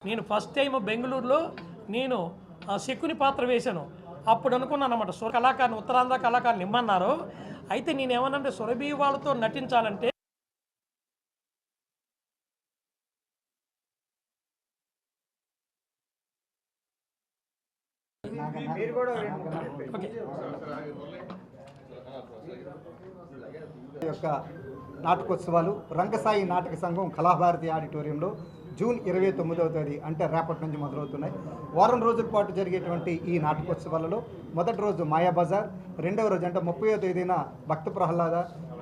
నేను first time బెంగళూరులో నేను శకుని పాత్ర వేశాను. అప్పుడు అనుకున్నాను అన్నమాట, కళాకారుని ఉత్తరాంధ్ర కళాకారుని ఇమ్మన్నారు. అయితే నేనేమన్నానంటే సురభి వాళ్ళతో నటించాలంటే యొక్క నాటకోత్సవాలు రంగసాయి నాటక సంఘం కళాభారతి ఆడిటోరియంలో జూన్ 29వ తేదీ అంటే రేపటి నుంచి మొదలవుతున్నాయి. వారం రోజుల పాటు జరిగేటువంటి ఈ నాటకోత్సవాలలో మొదటి రోజు మాయాబజార్, రెండవ రోజు అంటే 30వ తేదీన భక్త ప్రహ్లాద,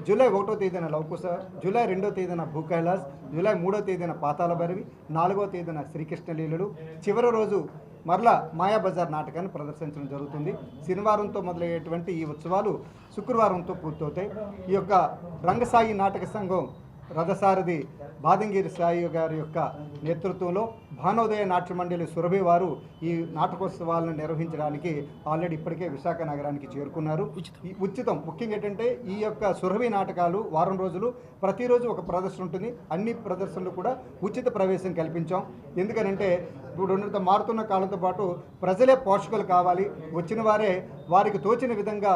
జూలై 1వ తేదీన లవకుశ, జూలై 2వ తేదీన భూకైలాస్, జూలై 3వ తేదీన పాతాళ భైరవి, 4వ తేదీన శ్రీకృష్ణ లీలలు, చివరి రోజు మరలా మాయాబజార్ నాటకాన్ని ప్రదర్శించడం జరుగుతుంది. శనివారంతో మొదలయ్యేటువంటి ఈ ఉత్సవాలు శుక్రవారంతో పూర్తవుతాయి. ఈ యొక్క రంగసాయి నాటక సంఘం రథసారథి బాదంగిరి సాయి గారి యొక్క నేతృత్వంలో భానోదయ నాట్య మండలి సురభి వారు ఈ నాటకోత్సవాలను నిర్వహించడానికి ఆల్రెడీ ఇప్పటికే విశాఖ నగరానికి చేరుకున్నారు. ఉచితం. ముఖ్యంగా ఏంటంటే ఈ యొక్క సురభి నాటకాలు వారం రోజులు ప్రతిరోజు ఒక ప్రదర్శన ఉంటుంది. అన్ని ప్రదర్శనలు కూడా ఉచిత ప్రవేశం కల్పించాం. ఎందుకనంటే ఇప్పుడు మారుతున్న కాలంతో పాటు ప్రజలే పోషకులు కావాలి. వచ్చిన వారే వారికి తోచిన విధంగా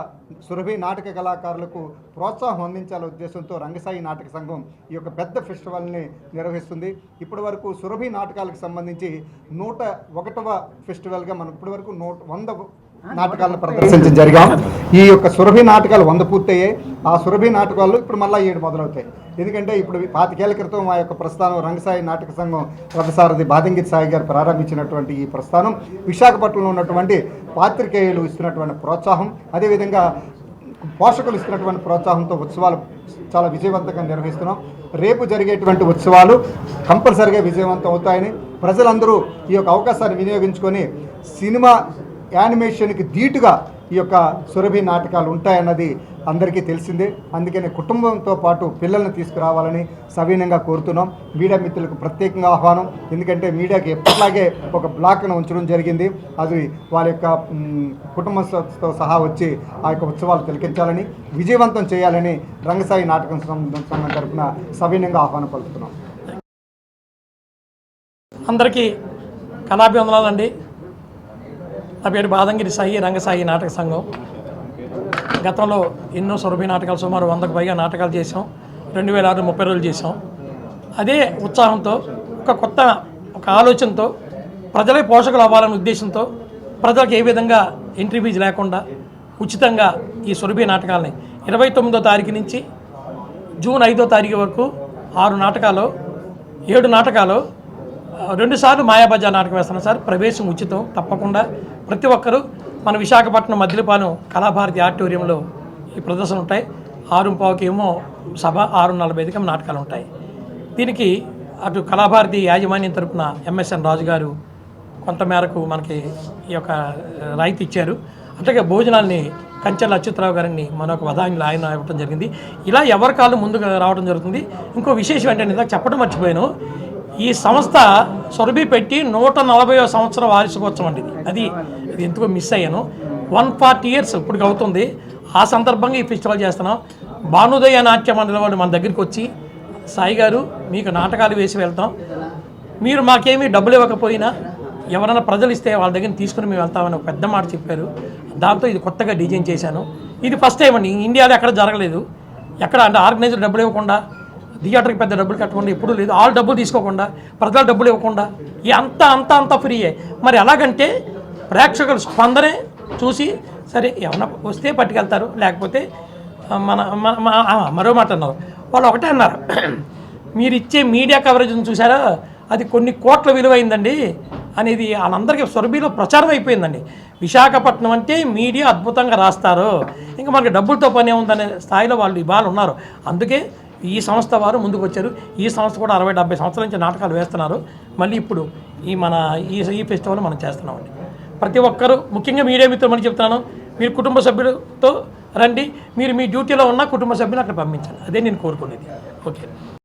సురభి నాటక కళాకారులకు ప్రోత్సాహం అందించాలనే ఉద్దేశంతో రంగసాయి నాటక సంఘం ఈ యొక్క పెద్ద ఫెస్టివల్ని నిర్వహిస్తుంది. ఇప్పటి వరకు సురభి నాటకాలకు సంబంధించి 101వ ఫెస్టివల్గా మనం ఇప్పటి వరకు 100 నాటకాలను ప్రదర్శించడం జరిగాం. ఈ యొక్క సురభి నాటకాలు 100 పూర్తయ్యాయి. ఆ సురభి నాటకాలు ఇప్పుడు మళ్ళీ 7 మొదలవుతాయి. ఎందుకంటే ఇప్పుడు 25 ఏళ్ల క్రితం మా యొక్క ప్రస్థానం రంగసాయి నాటక సంఘం రథసారథి బాదంగిరి సాయి గారు ప్రారంభించినటువంటి ఈ ప్రస్థానం విశాఖపట్నంలో ఉన్నటువంటి పాత్రికేయులు ఇస్తున్నటువంటి ప్రోత్సాహం, అదేవిధంగా పోషకులు ఇస్తున్నటువంటి ప్రోత్సాహంతో ఉత్సవాలు చాలా విజయవంతంగా నిర్వహిస్తున్నాం. రేపు జరిగేటువంటి ఉత్సవాలు కంపల్సరిగా విజయవంతం అవుతాయని ప్రజలందరూ ఈ యొక్క అవకాశాన్ని వినియోగించుకొని సినిమా యానిమేషన్కి ధీటుగా ఈ యొక్క సురభి నాటకాలు ఉంటాయన్నది అందరికీ తెలిసిందే. అందుకని కుటుంబంతో పాటు పిల్లల్ని తీసుకురావాలని సవినయంగా కోరుతున్నాం. మీడియా మిత్రులకు ప్రత్యేకంగా ఆహ్వానం. ఎందుకంటే మీడియాకి ఎప్పటిలాగే ఒక బ్లాక్ను ఉంచడం జరిగింది. అది వాళ్ళ యొక్క కుటుంబంతో సహా వచ్చి ఆ యొక్క ఉత్సవాలు తిలకించాలని, విజయవంతం చేయాలని రంగసాయి నాటకం సంఘం తరఫున సవినయంగా ఆహ్వానం పలుకుతున్నాం. అందరికీ కళాభివందనాలండి. నా పేరు బాదంగిరి సాయి, రంగసాయి నాటక సంఘం. గతంలో ఎన్నో సురభి నాటకాలు సుమారు 100కు పైగా నాటకాలు చేసాం. 2006 30 రోజులు చేసాం. అదే ఉత్సాహంతో ఒక ఆలోచనతో ప్రజలే పోషకులు అవ్వాలనే ఉద్దేశంతో ప్రజలకు ఏ విధంగా ఎంట్రీ ఫీజు లేకుండా ఉచితంగా ఈ సురభి నాటకాలని 29వ తారీఖు నుంచి జూన్ 5వ తారీఖు వరకు 6 నాటకాలు 7 నాటకాలు 2 సార్లు మాయాబజార్ నాటకం వేస్తున్నాం సార్. ప్రవేశం ఉచితం. తప్పకుండా ప్రతి ఒక్కరూ మన విశాఖపట్నం మద్దిలపాలెం కళాభారతి ఆడిటోరియంలో ఈ ప్రదర్శనలు ఉంటాయి. 6:15కి ఏమో సభ, 6:45కి నాటకాలు ఉంటాయి. దీనికి అటు కళాభారతి యాజమాన్యం తరపున ఎంఎస్ఎన్ రాజు గారు కొంతమేరకు మనకి ఈ యొక్క రాయితీ ఇచ్చారు. అట్లాగే భోజనాల్ని కంచెల అచ్యుతరావు గారిని మనొక వదాయిని ఆయన ఇవ్వడం జరిగింది. ఇలా ఎవరి కాళ్ళు ముందుకు రావడం జరుగుతుంది. ఇంకో విశేషం ఏంటంటే ఇందాక చెప్పడం మర్చిపోయాను, ఈ సంస్థ సురభి పెట్టి 140వ సంవత్సరం వార్షికోత్సవం అండి. అది ఎందుకో మిస్ అయ్యాను. 140 years ఇప్పటికి అవుతుంది. ఆ సందర్భంగా ఈ ఫెస్టివల్ చేస్తున్నాం. భానోదయ నాట్య మండలి వాళ్ళు మన దగ్గరికి వచ్చి, సాయి గారు మీకు నాటకాలు వేసి వెళ్తాం, మీరు మాకేమీ డబ్బులు ఇవ్వకపోయినా ఎవరైనా ప్రజలు ఇస్తే వాళ్ళ దగ్గర తీసుకుని మేము వెళ్తామని ఒక పెద్ద మాట చెప్పారు. దాంతో ఇది కొత్తగా డిజైన్ చేశాను. ఇది ఫస్ట్ టైం అండి, ఇండియాలో ఎక్కడ జరగలేదు. ఎక్కడ అంటే ఆర్గనైజర్ డబ్బులు ఇవ్వకుండా, థియేటర్కి పెద్ద డబ్బులు కట్టకుండా ఎప్పుడూ లేదు. ఆల్ డబ్బులు తీసుకోకుండా, ప్రజలు డబ్బులు ఇవ్వకుండా, అంతా ఫ్రీయే. మరి ఎలాగంటే ప్రేక్షకులు స్పందనే చూసి సరే ఏమన్నా వస్తే పట్టుకెళ్తారు, లేకపోతే మరో మాట అన్నారు వాళ్ళు. ఒకటే అన్నారు, మీరు ఇచ్చే మీడియా కవరేజ్ని చూసారా, అది కొన్ని కోట్ల విలువైందండి అనేది వాళ్ళందరికీ సురభిలో ప్రచారం అయిపోయిందండి. విశాఖపట్నం అంటే మీడియా అద్భుతంగా రాస్తారు, ఇంకా మనకి డబ్బులతో పని ఏముందనే స్థాయిలో వాళ్ళు ఇవాళ ఉన్నారు. అందుకే ఈ సంస్థ వారు ముందుకు వచ్చారు. ఈ సంస్థ కూడా 60-70 సంవత్సరాల నుంచి నాటకాలు వేస్తున్నారు. మళ్ళీ ఇప్పుడు ఈ ఫెస్టివల్ మనం చేస్తున్నామండి. ప్రతి ఒక్కరూ, ముఖ్యంగా మీడియా మిత్రులు మనం చెప్తున్నాను, మీరు కుటుంబ సభ్యులతో రండి. మీరు మీ డ్యూటీలో ఉన్న కుటుంబ సభ్యులు అక్కడ పంపించండి. అదే నేను కోరుకునేది. ఓకే.